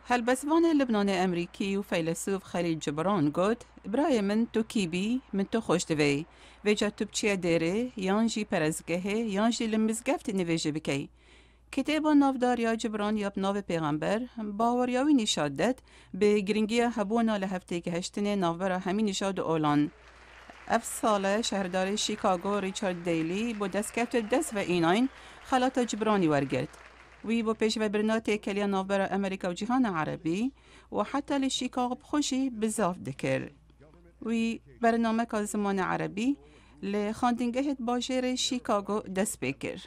هالبسبان لبنان امریکی و فیلسوف خلیل جبران گوت برای من تو کیبی من تو خوش دوی ویجا تو بچیه دیره یانجی پرزگه یانجی لمزگفت نویجه بکی کتاب نافدار یا جبران یا ناو پیغمبر باوریاوی نشاد داد به گرینگی هبونا لهفته که هشتنه نافبر همین نشاد اولان اف ساله شهردار شیکاگو ریچارد دیلی با دستکفت دست و ایناین خلاط جبرانی ورگرد وی با پیشوی برنات کلیا نافبر امریکا و جهان عربی و حتی لشیکاغو بخوشی بزاف دکر وی برنامه که زمان عربی لخاندنگهت باجر شیکاگو دست بکر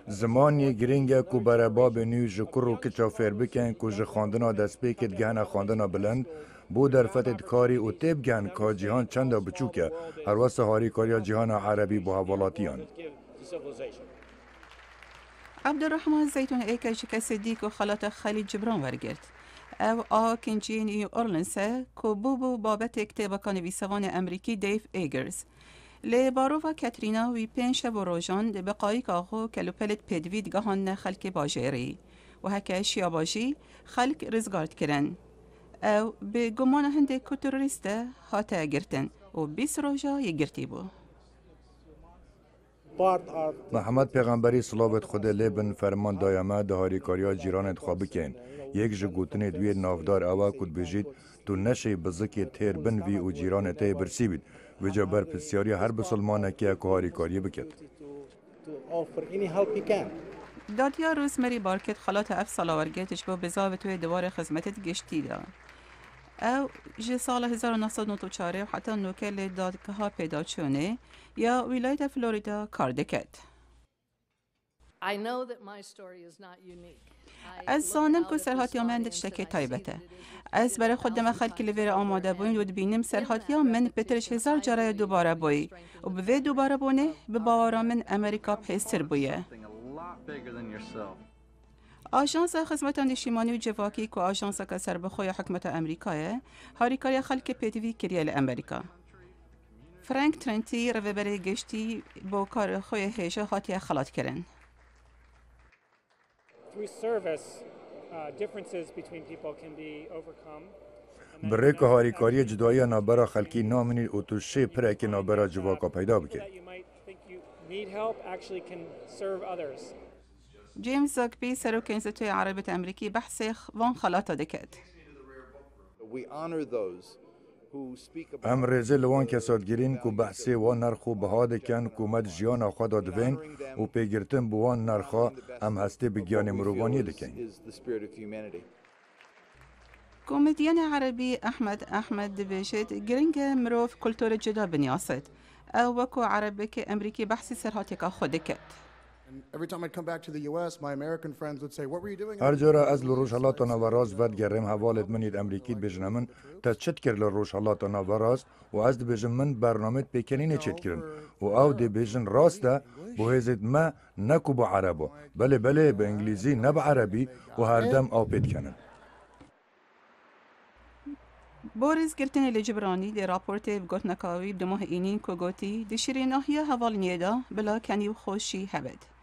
زمانی گرینگه کو برای باب نیو جکر رو که چافر بکن کو جخاندنا دست بکت گهنه خاندنا بلند بو در فتت کاری و تیب گهن که جهان چند بچوکه هر واسه هاری کاریا جهان عربی با حوالاتیان عبدالرحمن زیتون ایکا شکست دیک و خلاط خلیل جبران ورگرد او کنجی نیو اورلنسه که بو بابت اکتبا کانویسوان امریکی دیو ایگرز لی باروفا کاترینا وی پنج شب و روژان دی بقایی کاغو کلوپلت پدوید گهان خلک باجری و هکه اشیا باشی خلک رزگارد کرن او به گمان هنده که تروریسته هاته گرتن و 20 روژا یگرتی بو محمد پیغمبری صلوات خود لبن فرمان دایمه دهاری کاریا جیرانت خواب بکن یک جگوتنه دوی نافدار اوا کد بجید تو نشه بزکی تیر بن وی و جیرانت برسی بید و جا بر پسیاری هر بسلمانه که هاری کاری بکد دادیا روزمری بارکت خالات اف سالاورگتش با بزاو توی دوار خدمتت گشتی دا او جه سال 1994 حتی نوکل دادگاه ها پیدا چونه یا ولایت فلوریدا کار دکد. از زانم که سرهاتی من دشتکی تایبته. از برای خودم خلک لیور آماده بوین و بینیم سرهاتی من پترش 1000 جرای دوباره بوی و به دوباره بونه به باورا من امریکا پیستر بویه. آژانس خدمات نشیمانی و جواکی که آژانس که سر بخوی حکمت امریکایه هاریکاری خلک پیتوی کریال امریکا. فرانک ترنتی روبره گشتی با کار خوی هیجا هاتی خلاط کرن. برای که هاریکاری جدایی نابرا خلکی نامنید و تو شه پره که نابرا جواکا پیدا بکن. جیمز زاکبی سروک انستیتوی عربیت امریکی بحث وان خلاطه دکد. ام رزه لوان کساد گیرین که بحثی وان نرخو بهاده کن که مد جیان خدا دوین و پیگرتن بوان نرخا ام هسته بگیان مروبانی دکن. کمدین عربی احمد دبیشت گرنگ مروف کلتور جدا بنیاست او وکو عربی که امریکی بحثی سرهاتی که خود کد. هر جورا از لروشالات نوراز ود گرم حوالت منید امریکی بجنمن تا چت کر لروشالات نوراز و از بجن من برنامه پیکنین چت کرن و او دی بجن راسته بوهزید ما نکو با عربو بله به انگلیزی نه با عربی و هر دم او پید کنن. بوریس گرتن لجبرانی دی راپورت بگوت نکاوی بدماه اینین که گوتی دی شیریناهی حوال نیدا بلا کنی و خوشی هبد.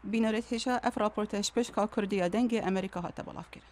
بینارت هشا اف راپورتش پشکا کردیا دنگ امریکا هاتا بلاف کرد.